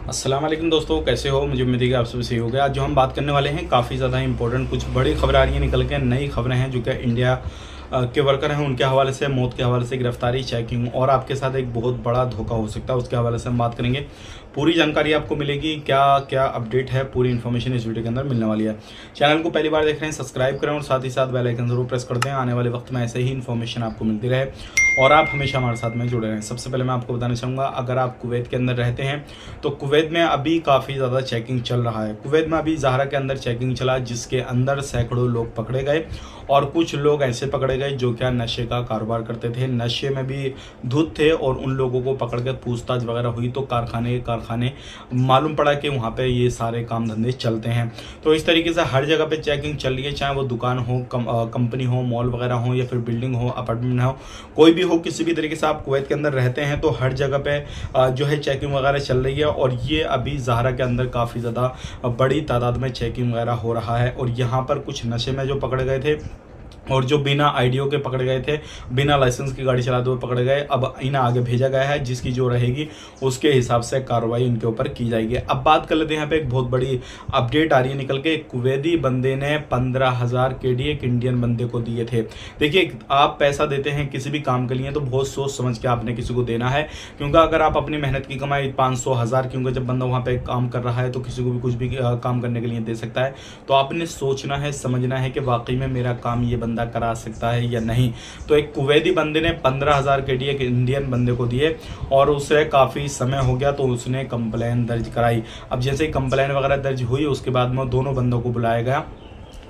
अस्सलाम वालेकुम दोस्तों, कैसे हो? मुझे उम्मीद है कि आप सब सही हो गया। आज जो हम बात करने वाले हैं काफ़ी ज़्यादा इंपॉर्टेंट कुछ बड़ी खबर आ रही है निकल के, नई खबरें हैं जो कि इंडिया के वर्कर हैं उनके हवाले से, मौत के हवाले से, गिरफ्तारी, चेकिंग और आपके साथ एक बहुत बड़ा धोखा हो सकता है उसके हवाले से हम बात करेंगे। पूरी जानकारी आपको मिलेगी, क्या क्या अपडेट है, पूरी इन्फॉर्मेशन इस वीडियो के अंदर मिलने वाली है। चैनल को पहली बार देख रहे हैं सब्सक्राइब करें और साथ ही साथ बेल आइकन जरूर प्रेस कर दें, आने वाले वक्त में ऐसे ही इन्फॉर्मेशन आपको मिलती रहे और आप हमेशा हमारे साथ में जुड़े रहें। सबसे पहले मैं आपको बताना चाहूँगा, अगर आप कुवैत के अंदर रहते हैं तो कुवैत में अभी काफ़ी ज़्यादा चेकिंग चल रहा है। कुवैत में अभी ज़हरा के अंदर चेकिंग चला जिसके अंदर सैकड़ों लोग पकड़े गए और कुछ लोग ऐसे पकड़े गए जो क्या नशे का कारोबार करते थे, नशे में भी धुत थे और उन लोगों को पकड़ कर पूछताछ वगैरह हुई तो कारखाने मालूम पड़ा कि वहाँ पे ये सारे काम धंधे चलते हैं। तो इस तरीके से हर जगह पे चेकिंग चल रही है, चाहे वो दुकान हो, कंपनी हो, मॉल वगैरह हो या फिर बिल्डिंग हो, अपार्टमेंट हो, कोई भी हो, किसी भी तरीके से आप कुवैत के अंदर रहते हैं तो हर जगह पे जो है चेकिंग वगैरह चल रही है। और ये अभी ज़हरा के अंदर काफ़ी ज़्यादा बड़ी तादाद में चेकिंग वगैरह हो रहा है। और यहाँ पर कुछ नशे में जो पकड़े गए थे और जो बिना आईडीओ के पकड़े गए थे, बिना लाइसेंस की गाड़ी चलाते हुए पकड़े गए, अब इन्हें आगे भेजा गया है, जिसकी जो रहेगी उसके हिसाब से कार्रवाई उनके ऊपर की जाएगी। अब बात कर लेते हैं, यहाँ पे एक बहुत बड़ी अपडेट आ रही है निकल के। कुवैती बंदे ने 15,000 KD एक इंडियन बंदे को दिए थे। देखिए, आप पैसा देते हैं किसी भी काम के लिए तो बहुत सोच समझ के आपने किसी को देना है, क्योंकि अगर आप अपनी मेहनत की कमाई 500, 1000, क्योंकि जब बंदा वहाँ पे काम कर रहा है तो किसी को भी कुछ भी काम करने के लिए दे सकता है, तो आपने सोचना है, समझना है कि वाकई में मेरा काम ये बंदा करा सकता है या नहीं। तो एक कुवैती बंदे ने 15,000 KD एक इंडियन बंदे को दिए और उसे काफ़ी समय हो गया तो उसने कंप्लेन दर्ज कराई। अब जैसे ही कंप्लेन वगैरह दर्ज हुई उसके बाद में दोनों बंदों को बुलाया गया।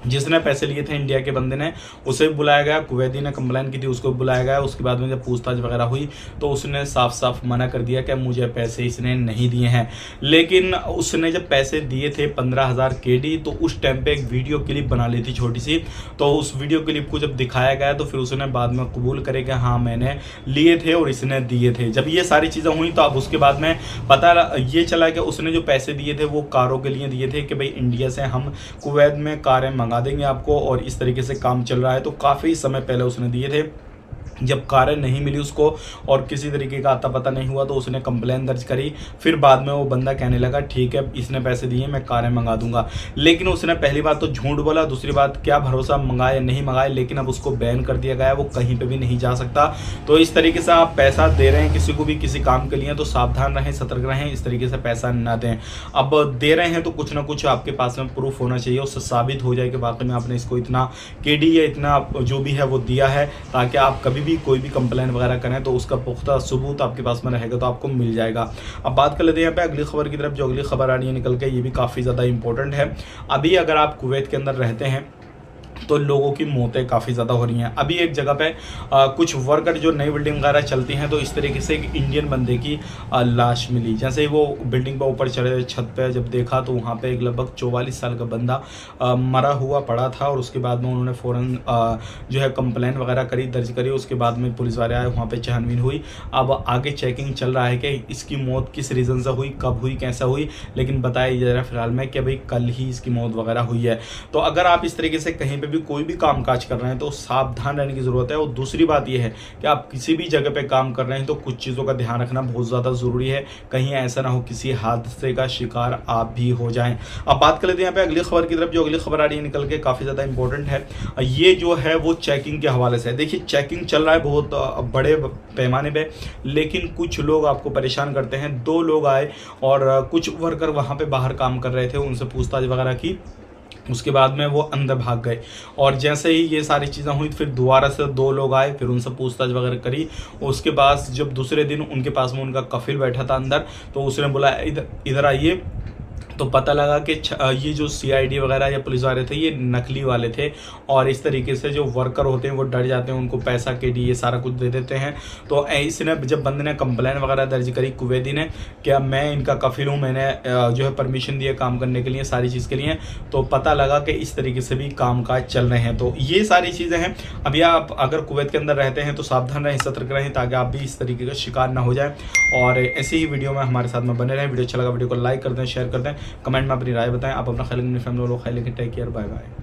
जिसने पैसे लिए थे इंडिया के बंदे ने उसे बुलाया गया, कुवैती ने कंप्लेन की थी उसको बुलाया गया। उसके बाद में जब पूछताछ वगैरह हुई तो उसने साफ साफ मना कर दिया कि मुझे पैसे इसने नहीं दिए हैं। लेकिन उसने जब पैसे दिए थे 15,000 KD तो उस टाइम पे एक वीडियो क्लिप बना ली थी छोटी सी। तो उस वीडियो क्लिप को जब दिखाया गया तो फिर उसने बाद में कबूल करे कि हाँ मैंने लिए थे और इसने दिए थे। जब ये सारी चीज़ें हुई तो अब उसके बाद में पता ये चला कि उसने जो पैसे दिए थे वो कारों के लिए दिए थे कि भाई इंडिया से हम कुवैत में कारें मंगा देंगे आपको, और इस तरीके से काम चल रहा है। तो काफ़ी समय पहले उसने दिए थे। जब कारें नहीं मिली उसको और किसी तरीके का आता पता नहीं हुआ तो उसने कंप्लेन दर्ज करी। फिर बाद में वो बंदा कहने लगा ठीक है इसने पैसे दिए मैं कारें मंगा दूंगा। लेकिन उसने पहली बात तो झूठ बोला, दूसरी बात क्या भरोसा मंगाए नहीं मंगाए, लेकिन अब उसको बैन कर दिया गया, वो कहीं पे भी नहीं जा सकता। तो इस तरीके से आप पैसा दे रहे हैं किसी को भी किसी काम के लिए तो सावधान रहें, सतर्क रहें, इस तरीके से पैसा ना दें। अब दे रहे हैं तो कुछ ना कुछ आपके पास में प्रूफ होना चाहिए, उससे साबित हो जाए कि वाकई में आपने इसको इतना KD या इतना जो भी है वो दिया है, ताकि आप कभी कोई भी कंप्लेन वगैरह करें तो उसका पुख्ता सबूत आपके पास में रहेगा तो आपको मिल जाएगा। अब बात कर लेते हैं यहाँ पे अगली खबर की तरफ। जो अगली खबर आ रही है निकल के, ये भी काफ़ी ज़्यादा इंपॉर्टेंट है। अभी अगर आप कुवैत के अंदर रहते हैं तो लोगों की मौतें काफ़ी ज़्यादा हो रही हैं। अभी एक जगह पे कुछ वर्कर जो नई बिल्डिंग वगैरह चलती हैं तो इस तरीके से एक इंडियन बंदे की लाश मिली। जैसे ही वो बिल्डिंग पर ऊपर चढ़े छत पे जब देखा तो वहाँ पे एक लगभग 44 साल का बंदा मरा हुआ पड़ा था। और उसके बाद में उन्होंने फ़ौरन जो है कंप्लेन वगैरह करी, दर्ज करी। उसके बाद में पुलिस वाले आए, वहाँ पर छानबीन हुई। अब आगे चेकिंग चल रहा है कि इसकी मौत किस रीज़न से हुई, कब हुई, कैसा हुई, लेकिन बताया जा रहा है फिलहाल में कि भाई कल ही इसकी मौत वगैरह हुई है। तो अगर आप इस तरीके से कहीं पर भी कोई भी कामकाज कर रहे हैं तो सावधान रहने की ज़रूरत है। और दूसरी बात यह है कि आप किसी भी जगह पे काम कर रहे हैं तो कुछ चीज़ों का ध्यान रखना बहुत ज़्यादा ज़रूरी है, कहीं ऐसा ना हो किसी हादसे का शिकार आप भी हो जाएं। अब बात कर लेते हैं यहाँ पे अगली खबर की तरफ। जो अगली खबर आ रही है निकल के काफ़ी ज़्यादा इंपॉर्टेंट है। ये जो है वो चेकिंग के हवाले से। देखिए, चेकिंग चल रहा है बहुत बड़े पैमाने पर, लेकिन कुछ लोग आपको परेशान करते हैं। 2 लोग आए और कुछ वर्कर वहाँ पर बाहर काम कर रहे थे, उनसे पूछताछ वगैरह की। उसके बाद में वो अंदर भाग गए और जैसे ही ये सारी चीज़ें हुई फिर दोबारा से 2 लोग आए, फिर उनसे पूछताछ वगैरह करी। उसके बाद जब दूसरे दिन उनके पास में उनका कफिल बैठा था अंदर, तो उसने बोला इधर आइए। तो पता लगा कि ये जो CID वगैरह या पुलिस वाले थे ये नकली वाले थे। और इस तरीके से जो वर्कर होते हैं वो डर जाते हैं, उनको पैसा KD ये सारा कुछ दे देते हैं। तो इसने जब बंदे ने कंप्लेन वगैरह दर्ज करी कुवैती ने, क्या मैं इनका कफिल हूँ, मैंने जो है परमिशन दिया काम करने के लिए, सारी चीज़ के लिए, तो पता लगा कि इस तरीके से भी कामकाज चल रहे हैं। तो ये सारी चीज़ें हैं। अभी आप अगर कुवैत के अंदर रहते हैं तो सावधान रहें, सतर्क रहें, ताकि आप भी इस तरीके का शिकार ना हो जाए। और ऐसे ही वीडियो में हमारे साथ में बने रहें। वीडियो अच्छा लगा वीडियो को लाइक कर दें, शेयर कर दें, कमेंट में अपनी राय बताएं। आप अपना ख्याल अपनी फैमिली वालों को ख्याल लेके टेक केयर, बाय बाय।